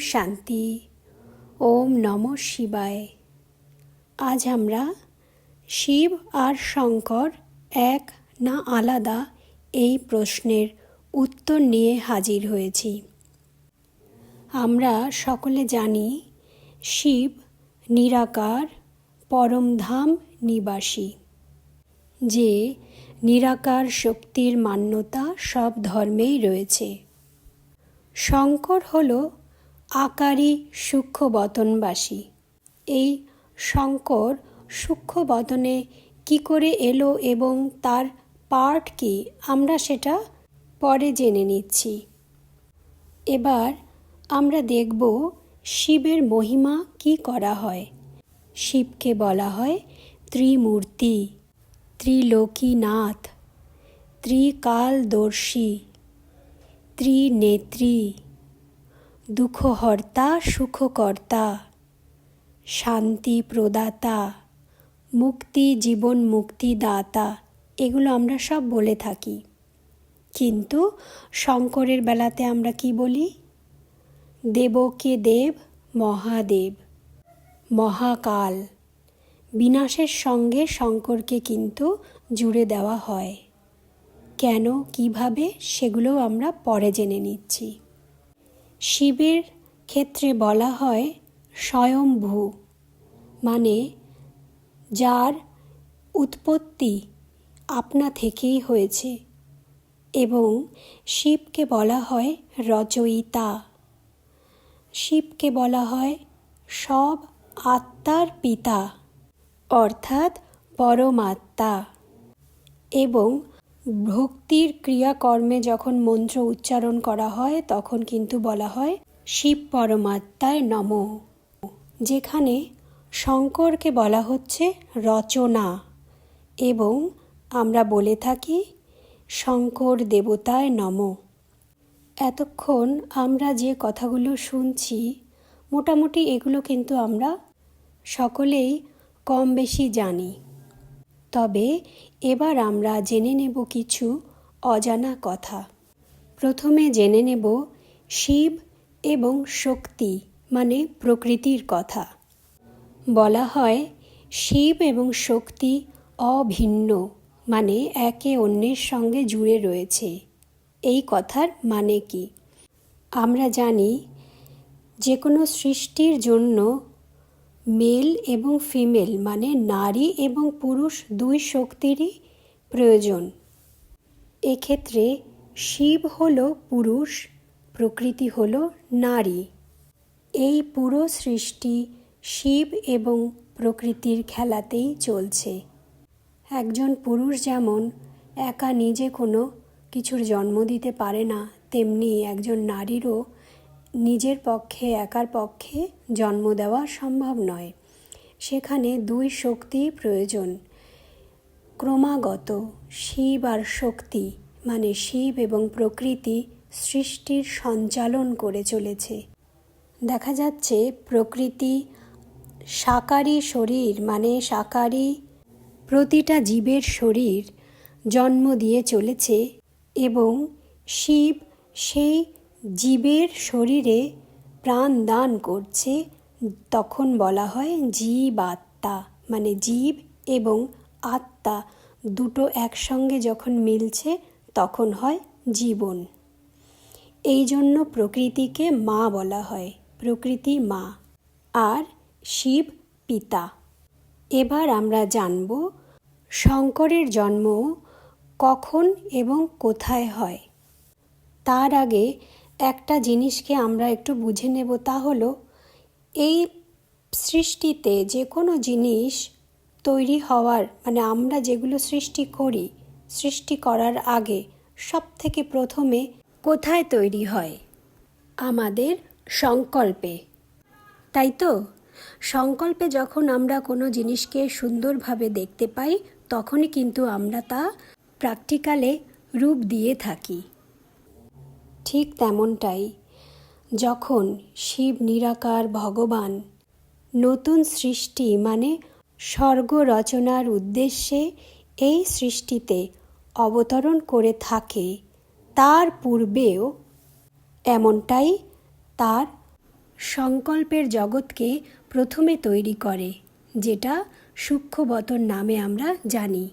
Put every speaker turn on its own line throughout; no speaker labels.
শান্তি। ওম নমঃ শিবায়। আজ আমরা শিব আর শঙ্কর এক না আলাদা এই প্রশ্নের উত্তর নিয়ে হাজির হয়েছি। আমরা সকলে জানি শিব নিরাকার পরমধাম নিবাসী, যে নিরাকার শক্তির মান্যতা সব ধর্মেই রয়েছে। শঙ্কর হল আকারী সূক্ষ্মবতনবাসী। এই শঙ্কর সূক্ষ্মবতনে কি করে এলো এবং তার পার্ট কি, আমরা সেটা পরে জেনে নিচ্ছি। এবার আমরা দেখব শিবের মহিমা কি করা হয়। শিবকে বলা হয় ত্রিমূর্তি, ত্রিলোকীনাথ, ত্রিকালদর্শী, ত্রিনেত্রী, দুঃখহর্তা সুখকর্তা, শান্তি প্রদাতা, মুক্তি জীবন মুক্তিদাতা, এগুলো আমরা সব বলে থাকি। কিন্তু শঙ্করের বেলাতে আমরা কি বলি? দেবকে দেব, মহাদেব, মহাকাল। বিনাশের সঙ্গে শঙ্করকে কিন্তু জুড়ে দেওয়া হয়। কেন, কিভাবে, সেগুলো আমরা পরে জেনে নিচ্ছি। শিবের ক্ষেত্রে বলা হয় স্বয়ম্ভু, মানে যার উৎপত্তি আপনা থেকেই হয়েছে। এবং শিবকে বলা হয় রচয়িতা। শিবকে বলা হয় সব আত্মার পিতা, অর্থাৎ পরমাত্মা। এবং ভক্তির ক্রিয়াকর্মে যখন মন্ত্র উচ্চারণ করা হয় তখন কিন্তু বলা হয় শিব পরমাত্মায় নমঃ। যেখানে শঙ্করকে বলা হচ্ছে রচনা, এবং আমরা বলে থাকি শঙ্কর দেবতায় নমঃ। এতক্ষণ আমরা যে কথাগুলো শুনছি, মোটামুটি এগুলো কিন্তু আমরা সকলেই কম বেশি জানি। তবে এবার আমরা জেনে নেব কিছু অজানা কথা। প্রথমে জেনে নেব শিব এবং শক্তি মানে প্রকৃতির কথা। বলা হয় শিব এবং শক্তি অভিন্ন, মানে একে অন্যের সঙ্গে জুড়ে রয়েছে। এই কথার মানে কি? আমরা জানি যে কোনো সৃষ্টির জন্য মেল এবং ফিমেল মানে নারী এবং পুরুষ দুই শক্তিরই প্রয়োজন। এক্ষেত্রে শিব হল পুরুষ, প্রকৃতি হল নারী। এই পুরো সৃষ্টি শিব এবং প্রকৃতির খেলাতেই চলছে। একজন পুরুষ যেমন একা নিজে কোনো কিছুর জন্ম দিতে পারে না, তেমনি একজন নারীরও নিজের পক্ষে একার পক্ষে জন্ম দেওয়া সম্ভব নয়। সেখানে দুই শক্তি প্রয়োজন। ক্রমাগত শিব আর শক্তি মানে শিব এবং প্রকৃতি সৃষ্টির সঞ্চালন করে চলেছে। দেখা যাচ্ছে প্রকৃতি সাকারী শরীর মানে সাকারী প্রতিটা জীবের শরীর জন্ম দিয়ে চলেছে, এবং শিব সেই জীবের শরীরে প্রাণ দান করছে। তখন বলা হয় জীবাত্মা, মানে জীব এবং আত্মা দুটো একসঙ্গে যখন মিলছে তখন হয় জীবন। এই জন্য প্রকৃতিকে মা বলা হয়, প্রকৃতি মা, আর শিব পিতা। এবার আমরা জানব শঙ্করের জন্ম কখন এবং কোথায় হয়। তার আগে একটা জিনিসকে আমরা একটু বুঝে নেব, তা হলো এই সৃষ্টিতে যে কোনো জিনিস তৈরি হওয়ার মানে আমরা যেগুলো সৃষ্টি করি, সৃষ্টি করার আগে সবথেকে প্রথমে কোথায় তৈরি হয়? আমাদের সংকল্পে, তাই তো? সংকল্পে যখন আমরা কোনো জিনিসকে সুন্দরভাবে দেখতে পাই তখনই কিন্তু আমরা তা প্র্যাকটিক্যালে রূপ দিয়ে থাকি। ঠিক তেমনটাই যখন শিব নিরাকার ভগবান নতুন সৃষ্টি মানে স্বর্গ রচনার উদ্দেশ্যে এই সৃষ্টিতে অবতরণ করে থাকে, তার পূর্বেও এমনটাই তার সংকল্পের জগৎকে প্রথমে তৈরি করে, যেটা সূক্ষ্মবতন নামে আমরা জানি।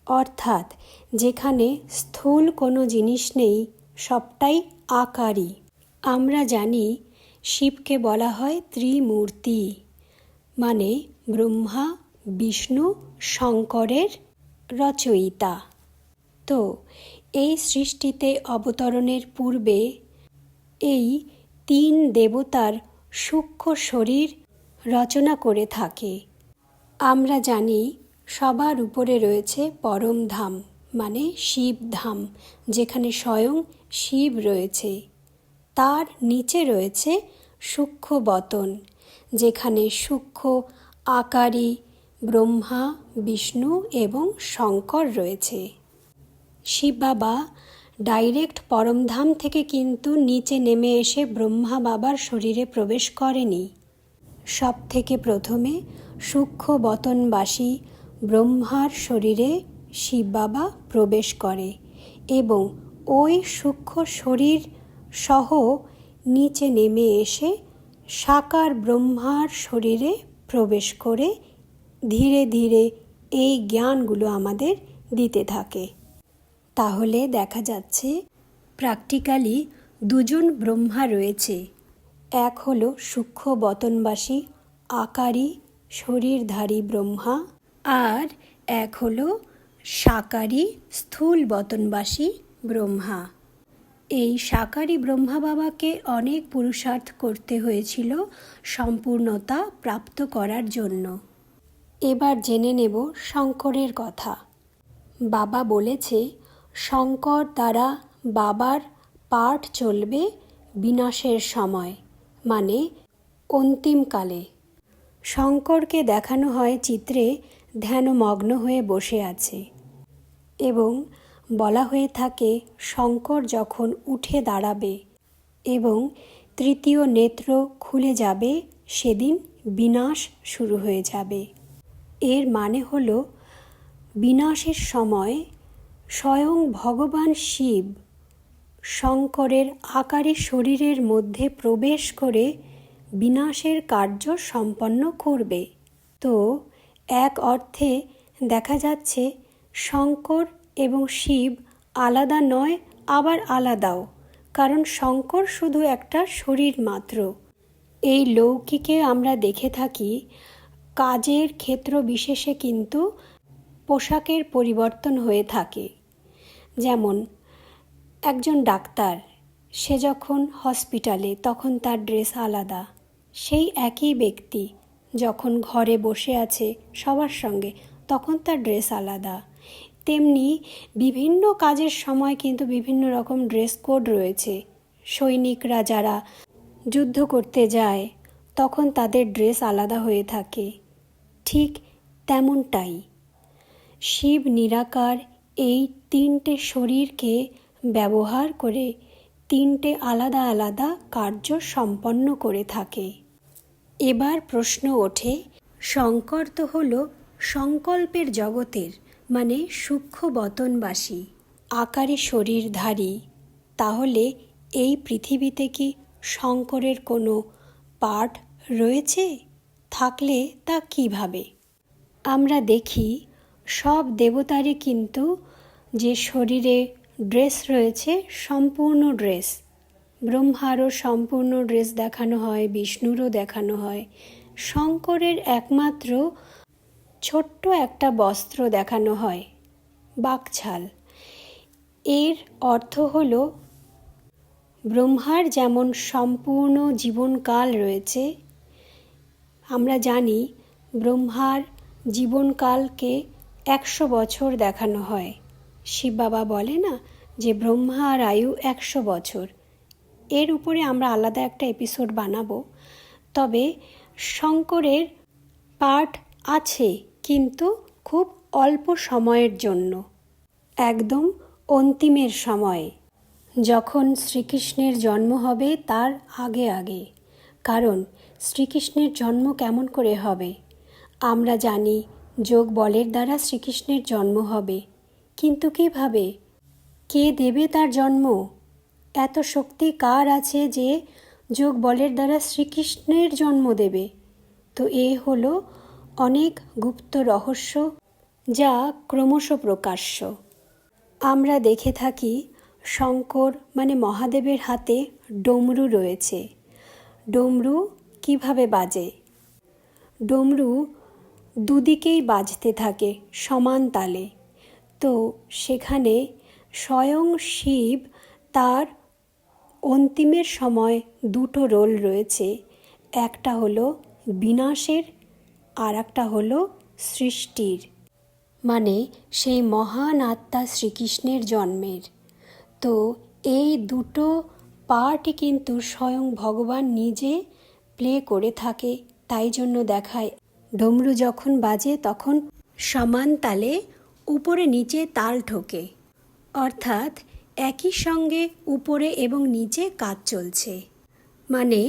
অর্থাৎ যেখানে স্থূল কোনো জিনিস নেই, সবটাই আকারী। আমরা জানি শিবকে বলা হয় ত্রিমূর্তি, মানে ব্রহ্মা, বিষ্ণু, শঙ্করের রচয়িতা। তো এই সৃষ্টিতে অবতরণের পূর্বে এই 3 দেবতার সূক্ষ্ম শরীর রচনা করে থাকে। আমরা জানি সবার উপরে রয়েছে পরমধাম, মানে শিবধাম, যেখানে স্বয়ং শিব রয়েছে। তার নিচে রয়েছে সূক্ষ্মবতন, যেখানে সূক্ষ্ম আকারী ব্রহ্মা, বিষ্ণু এবং শঙ্কর রয়েছে। শিব বাবা ডাইরেক্ট পরমধাম থেকে কিন্তু নিচে নেমে এসে ব্রহ্মা বাবার শরীরে প্রবেশ করেনি। সব থেকে প্রথমে সূক্ষ্মবতনবাসী ব্রহ্মার শরীরে শিব বাবা প্রবেশ করে এবং ওই সূক্ষ্ম শরীর সহ নিচে নেমে এসে সাকার ব্রহ্মার শরীরে প্রবেশ করে ধীরে ধীরে এই জ্ঞানগুলো আমাদের দিতে থাকে। তাহলে দেখা যাচ্ছে প্র্যাকটিক্যালি 2 জন ব্রহ্মা রয়েছে। এক হলো সূক্ষ্মবতনবাসী আকারী শরীরধারী ব্রহ্মা, আর এক হলো সাকারী স্থূল বতনবাসী ব্রহ্মা। এই সাকারী ব্রহ্মা বাবাকে অনেক পুরুষার্থ করতে হয়েছিল সম্পূর্ণতা প্রাপ্ত করার জন্য। এবার জেনে নেব শঙ্করের কথা। বাবা বলেছে শঙ্কর দ্বারা বাবার পাঠ চলবে বিনাশের সময়, মানে অন্তিমকালে। শঙ্করকে দেখানো হয় চিত্রে ধ্যানমগ্ন হয়ে বসে আছে এবং বলা হয়ে থাকে শঙ্কর যখন উঠে দাঁড়াবে এবং 3য় নেত্র খুলে যাবে, সেদিন বিনাশ শুরু হয়ে যাবে। এর মানে হলো বিনাশের সময় স্বয়ং ভগবান শিব শঙ্করের আকারী শরীরের মধ্যে প্রবেশ করে বিনাশের কার্য সম্পন্ন করবে। তো এক অর্থে দেখা যাচ্ছে শঙ্কর এবং শিব আলাদা নয়, আবার আলাদাও, কারণ শঙ্কর শুধু একটা শরীর মাত্র। এই লৌকিকে আমরা দেখে থাকি কাজের ক্ষেত্র বিশেষে কিন্তু পোশাকের পরিবর্তন হয়ে থাকে। যেমন একজন ডাক্তার, সে যখন হসপিটালে তখন তার ড্রেস আলাদা। সেই একই ব্যক্তি যখন ঘরে বসে আছে সবার সঙ্গে, তখন তার ড্রেস আলাদা। তেমনি বিভিন্ন কাজের সময় কিন্তু বিভিন্ন রকম ড্রেস কোড রয়েছে। সৈনিকরা যারা যুদ্ধ করতে যায় তখন তাদের ড্রেস আলাদা হয়ে থাকে। ঠিক তেমনটাই শিব নিরাকার এই 3টে শরীরকে ব্যবহার করে 3টে আলাদা আলাদা কার্য সম্পন্ন করে থাকে। এবার প্রশ্ন ওঠে, শঙ্কর তো হলো সংকল্পের জগতের, মানে সূক্ষ্মবতনবাসী আকারী শরীরধারী। তাহলে এই পৃথিবীতে কি শঙ্করের কোনো পার্ট রয়েছে? থাকলে তা কিভাবে? আমরা দেখি সব দেবতারই কিন্তু যে শরীরে ড্রেস রয়েছে সম্পূর্ণ ড্রেস। ব্রহ্মারও সম্পূর্ণ ড্রেস দেখানো হয়, বিষ্ণুরও দেখানো হয়। শঙ্করের একমাত্র ছোট্ট একটা বস্ত্র দেখানো হয়, বাকছাল। এর অর্থ হল ব্রহ্মার যেমন সম্পূর্ণ জীবনকাল রয়েছে, আমরা জানি ব্রহ্মার জীবনকালকে 100 বছর দেখানো হয়। শিব বাবা বলে না যে ব্রহ্মার আয়ু 100 বছর। এর উপরে আমরা আলাদা একটা এপিসোড বানাবো। তবে শঙ্করের পাঠ আছে, কিন্তু খুব অল্প সময়ের জন্য, একদম অন্তিমের সময়ে, যখন শ্রীকৃষ্ণের জন্ম হবে তার আগে আগে। কারণ শ্রীকৃষ্ণের জন্ম কেমন করে হবে? আমরা জানি যোগ বলের দ্বারা শ্রীকৃষ্ণের জন্ম হবে, কিন্তু কিভাবে? কে দেবে তার জন্ম? এত শক্তি কার আছে যে যোগ বলের দ্বারা শ্রীকৃষ্ণের জন্ম দেবে। তো এ হলো অনেক গুপ্ত রহস্য যা ক্রমশ প্রকাশ্য। আমরা দেখে থাকি শঙ্কর মানে মহাদেবের হাতে ডমরু রয়েছে। ডমরু কিভাবে বাজে? ডমরু দুদিকেই বাজতে থাকে সমান তালে। তো সেখানে স্বয়ং শিব তার অন্তিমের সময় দুটো রোল রয়েছে, একটা হলো বিনাশের আর একটা হলো সৃষ্টির, মানে সেই মহান আত্মা শ্রীকৃষ্ণের জন্মের। তো এই দুটো পার্টই কিন্তু স্বয়ং ভগবান নিজে প্লে করে থাকে। তাই জন্য দেখায় ডমরু যখন বাজে তখন সমান তালে উপরে নিচে তাল ঠোকে, অর্থাৎ একই সঙ্গে উপরে এবং নিচে কাজ চলছে। মানে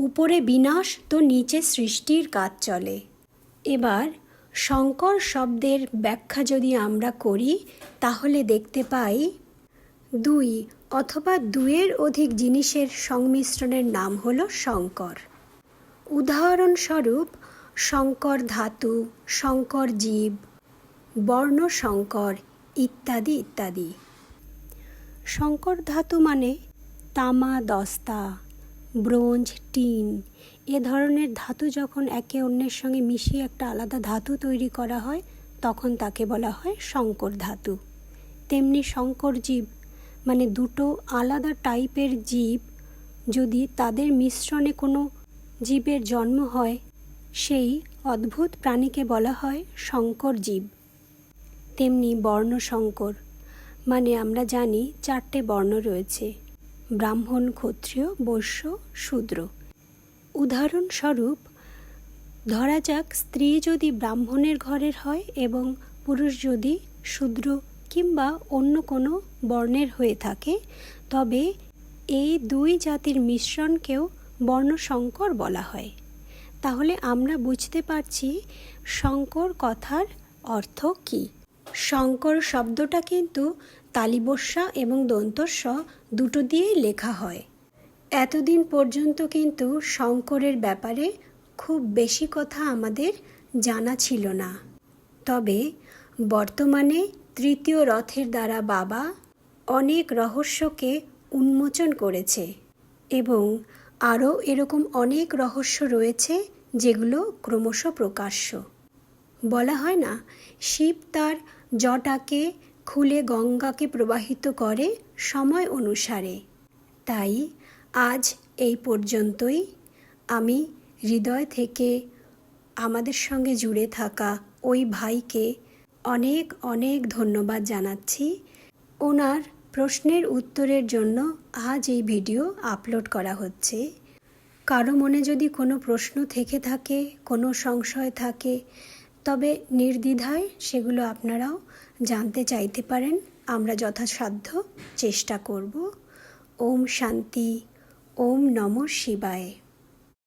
উপরে বিনাশ তো নিচে সৃষ্টির কাজ চলে। এবার শঙ্কর শব্দের ব্যাখ্যা যদি আমরা করি তাহলে দেখতে পাই দুই অথবা দুইয়ের অধিক জিনিসের সংমিশ্রণের নাম হলো শঙ্কর। উদাহরণস্বরূপ শঙ্কর ধাতু, শঙ্কর জীব, বর্ণ শঙ্কর ইত্যাদি ইত্যাদি। শঙ্কর ধাতু মানে তামা, দস্তা, ব্রোঞ্জ, টিন এ ধরনের ধাতু যখন একে অন্যের সঙ্গে মিশিয়ে একটা আলাদা ধাতু তৈরি করা হয় তখন তাকে বলা হয় শঙ্কর ধাতু। তেমনি শঙ্কর জীব মানে দুটো আলাদা টাইপের জীব যদি তাদের মিশ্রণে কোনো জীবের জন্ম হয় সেই অদ্ভুত প্রাণীকে বলা হয় শঙ্কর জীব। তেমনি বর্ণ শঙ্কর মানে আমরা জানি 4টে বর্ণ রয়েছে, ব্রাহ্মণ, ক্ষত্রিয়, বৈশ্য, শূদ্র। উদাহরণস্বরূপ ধরা যাক স্ত্রী যদি ব্রাহ্মণের ঘরের হয় এবং পুরুষ যদি শূদ্র কিংবা অন্য কোনো বর্ণের হয়ে থাকে, তবে এই দুই জাতির মিশ্রণকেও বর্ণশঙ্কর বলা হয়। তাহলে আমরা বুঝতে পারছি শঙ্কর কথার অর্থ কী। শঙ্কর শব্দটা কিন্তু তালিবস্যা এবং দন্তস্ব দুটো দিয়েই লেখা হয়। এতদিন পর্যন্ত কিন্তু শঙ্করের ব্যাপারে খুব বেশি কথা আমাদের জানা ছিল না। তবে বর্তমানে তৃতীয় রথের দ্বারা বাবা অনেক রহস্যকে উন্মোচন করেছে এবং আরও এরকম অনেক রহস্য রয়েছে যেগুলো ক্রমশ প্রকাশ্য। বলা হয় না, শিব তার জটাকে খুলে গঙ্গাকে প্রবাহিত করে সময় অনুসারে। তাই আজ এই পর্যন্তই। আমি হৃদয় থেকে আমাদের সঙ্গে জুড়ে থাকা ওই ভাইকে অনেক অনেক ধন্যবাদ জানাচ্ছি। ওনার প্রশ্নের উত্তরের জন্য আজ এই ভিডিও আপলোড করা হচ্ছে। কারো মনে যদি কোনো প্রশ্ন থেকে থাকে, কোনো সংশয় থাকে, তবে নির্দ্বিধায় সেগুলো আপনারাও জানতে চাইতে পারেন। আমরা যথাসাধ্য চেষ্টা করব। ওম শান্তি। ওম নমঃ শিবায়।